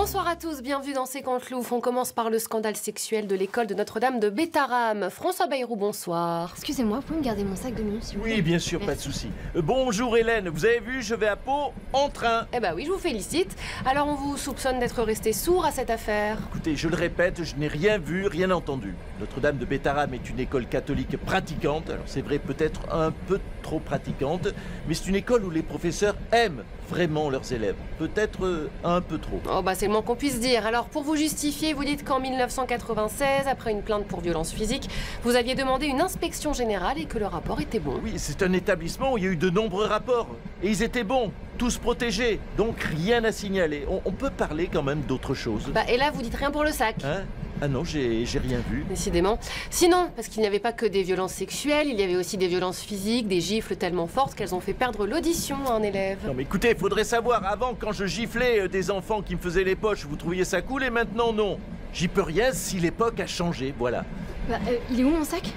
Bonsoir à tous, bienvenue dans C'est Quand Louf. On commence par le scandale sexuel de l'école de Notre-Dame de Bétarame. François Bayrou, bonsoir. Excusez-moi, vous pouvez me garder mon sac de nuit, s'il vous plaît? Oui, bien sûr, pas de souci. Bonjour Hélène, vous avez vu, je vais à Pau en train. Eh ben oui, je vous félicite. Alors on vous soupçonne d'être resté sourd à cette affaire. Écoutez, je le répète, je n'ai rien vu, rien entendu. Notre-Dame de Bétarame est une école catholique pratiquante. Alors c'est vrai, peut-être un peu trop pratiquante, mais c'est une école où les professeurs aiment vraiment leurs élèves. Peut-être un peu trop. Oh bah c'est le moins qu'on puisse dire. Alors pour vous justifier, vous dites qu'en 1996, après une plainte pour violence physique, vous aviez demandé une inspection générale et que le rapport était bon. Oui, c'est un établissement où il y a eu de nombreux rapports. Et ils étaient bons, tous protégés. Donc rien à signaler. On peut parler quand même d'autre chose. Bah et là, vous dites rien pour le sac. Hein? Ah non, j'ai rien vu. Décidément. Sinon, parce qu'il n'y avait pas que des violences sexuelles, il y avait aussi des violences physiques, des gifles tellement fortes qu'elles ont fait perdre l'audition à un élève. Non mais écoutez, faudrait savoir, avant quand je giflais des enfants qui me faisaient les poches, vous trouviez ça cool et maintenant non. J'y peux rien si l'époque a changé, voilà. Bah, il est où mon sac?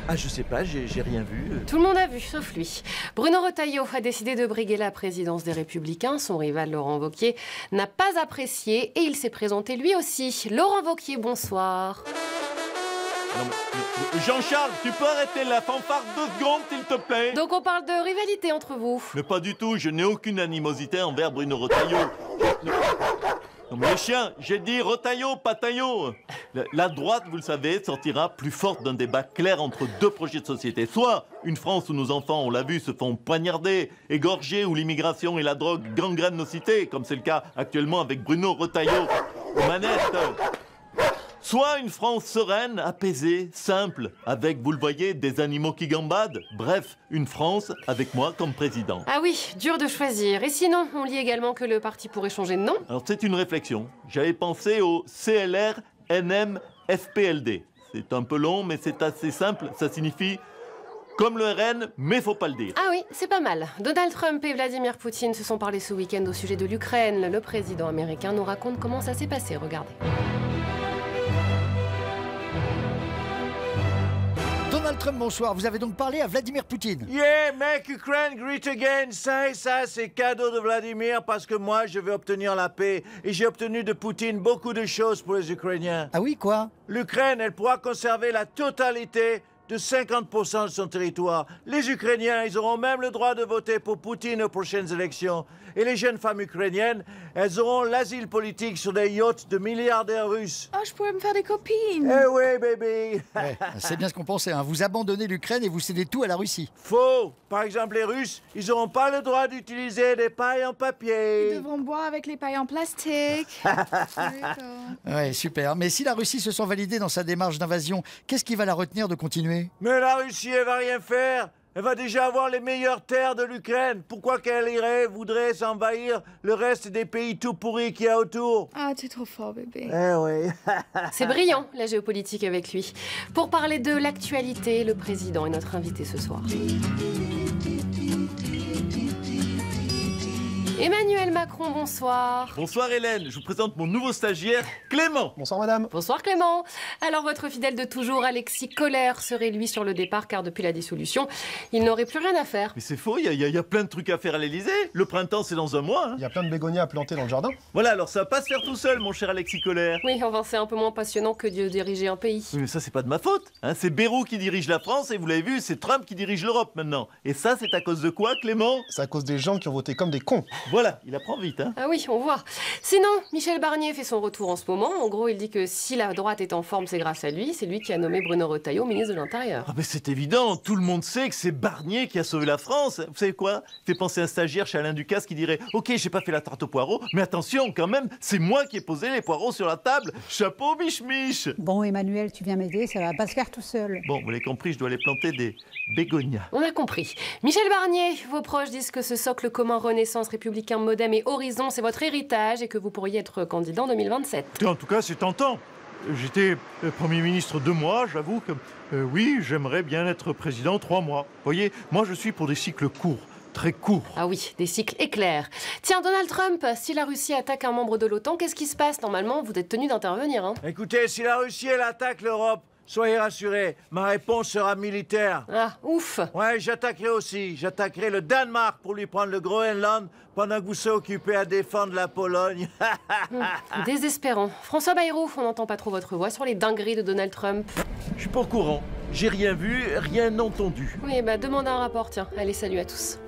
Ah je sais pas, j'ai rien vu. Tout le monde a vu, sauf lui. Bruno Retailleau a décidé de briguer la présidence des Républicains. Son rival Laurent Wauquiez n'a pas apprécié et il s'est présenté lui aussi. Laurent Wauquiez, bonsoir. Jean-Charles, tu peux arrêter la fanfare 2 secondes, s'il te plaît? Donc on parle de rivalité entre vous. Mais pas du tout, je n'ai aucune animosité envers Bruno Retailleau. Non mais les chiens, j'ai dit Retailleau, pas Taillot. La droite, vous le savez, sortira plus forte d'un débat clair entre deux projets de société. Soit une France où nos enfants, on l'a vu, se font poignarder, égorger, où l'immigration et la drogue gangrènent nos cités, comme c'est le cas actuellement avec Bruno Retailleau aux manettes. Soit une France sereine, apaisée, simple, avec, vous le voyez, des animaux qui gambadent. Bref, une France avec moi comme président. Ah oui, dur de choisir. Et sinon, on lit également que le parti pourrait changer de nom. Alors c'est une réflexion. J'avais pensé au CLR NM FPLD. C'est un peu long, mais c'est assez simple. Ça signifie comme le RN, mais faut pas le dire. Ah oui, c'est pas mal. Donald Trump et Vladimir Poutine se sont parlé ce week-end au sujet de l'Ukraine. Le président américain nous raconte comment ça s'est passé. Regardez. Donald Trump, bonsoir. Vous avez donc parlé à Vladimir Poutine? Yeah, make Ukraine great again. Ça, c'est cadeau de Vladimir parce que moi, je vais obtenir la paix. Et j'ai obtenu de Poutine beaucoup de choses pour les Ukrainiens. Ah oui, quoi? L'Ukraine, elle pourra conserver la totalité de 50% de son territoire. Les Ukrainiens, ils auront même le droit de voter pour Poutine aux prochaines élections. Et les jeunes femmes ukrainiennes, elles auront l'asile politique sur des yachts de milliardaires russes. Oh, je pourrais me faire des copines. Eh oui, baby. Ouais, c'est bien ce qu'on pensait, hein. Vous abandonnez l'Ukraine et vous cédez tout à la Russie. Faux. Par exemple, les Russes, ils n'auront pas le droit d'utiliser des pailles en Ils papier. devront boire avec les pailles en plastique. D'accord. Ouais, super. Mais si la Russie se sent validée dans sa démarche d'invasion, qu'est-ce qui va la retenir de continuer? Mais la Russie, elle va rien faire. Elle va déjà avoir les meilleures terres de l'Ukraine. Pourquoi qu'elle voudrait s'envahir le reste des pays tout pourris qu'il y a autour? Ah, tu es trop fort, bébé. Eh oui. C'est brillant, la géopolitique avec lui. Pour parler de l'actualité, le président est notre invité ce soir. Emmanuel Macron, bonsoir. Bonsoir Hélène, je vous présente mon nouveau stagiaire, Clément. Bonsoir madame. Bonsoir Clément. Alors votre fidèle de toujours, Alexis Kohler, serait lui sur le départ car depuis la dissolution, il n'aurait plus rien à faire. Mais c'est faux, il y a plein de trucs à faire à l'Élysée. Le printemps, c'est dans un mois. Hein. Il y a plein de bégonias à planter dans le jardin. Voilà, alors ça va pas se faire tout seul, mon cher Alexis Kohler. Oui, enfin c'est un peu moins passionnant que de diriger un pays. Oui, mais ça, c'est pas de ma faute. Hein. C'est Bayrou qui dirige la France et vous l'avez vu, c'est Trump qui dirige l'Europe maintenant. Et ça, c'est à cause de quoi, Clément? C'est à cause des gens qui ont voté comme des cons. Voilà, il apprend vite. Hein. Ah oui, on voit. Sinon, Michel Barnier fait son retour en ce moment. En gros, il dit que si la droite est en forme, c'est grâce à lui. C'est lui qui a nommé Bruno Retailleau ministre de l'Intérieur. Ah mais c'est évident, tout le monde sait que c'est Barnier qui a sauvé la France. Vous savez quoi? Fait penser à un stagiaire chez Alain Ducasse qui dirait « Ok, j'ai pas fait la tarte aux poireaux, mais attention quand même, c'est moi qui ai posé les poireaux sur la table. Chapeau, mich-mich !» Bon, Emmanuel, tu viens m'aider, ça va pas se faire tout seul. Bon, vous l'avez compris, je dois aller planter des bégonias. On a compris. Michel Barnier, vos proches disent que ce socle commun Renaissance, Républicain, Modem et Horizon, c'est votre héritage et que vous pourriez être candidat en 2027. En tout cas, c'est tentant. J'étais Premier ministre 2 mois, j'avoue que oui, j'aimerais bien être président 3 mois. Vous voyez, moi je suis pour des cycles courts. Très court. Ah oui, des cycles éclairs. Tiens, Donald Trump, si la Russie attaque un membre de l'OTAN, qu'est-ce qui se passe? Normalement, vous êtes tenu d'intervenir, hein. Écoutez, si la Russie, elle attaque l'Europe, Soyez rassurés, ma réponse sera militaire. Ah, ouf. Ouais, j'attaquerai aussi. J'attaquerai le Danemark pour lui prendre le Groenland pendant que vous serez occupés à défendre la Pologne. Désespérant. François Bayrou, on n'entend pas trop votre voix sur les dingueries de Donald Trump. Je suis pas au courant. J'ai rien vu, rien entendu. Oui, bah demandez un rapport, tiens. Allez, salut à tous.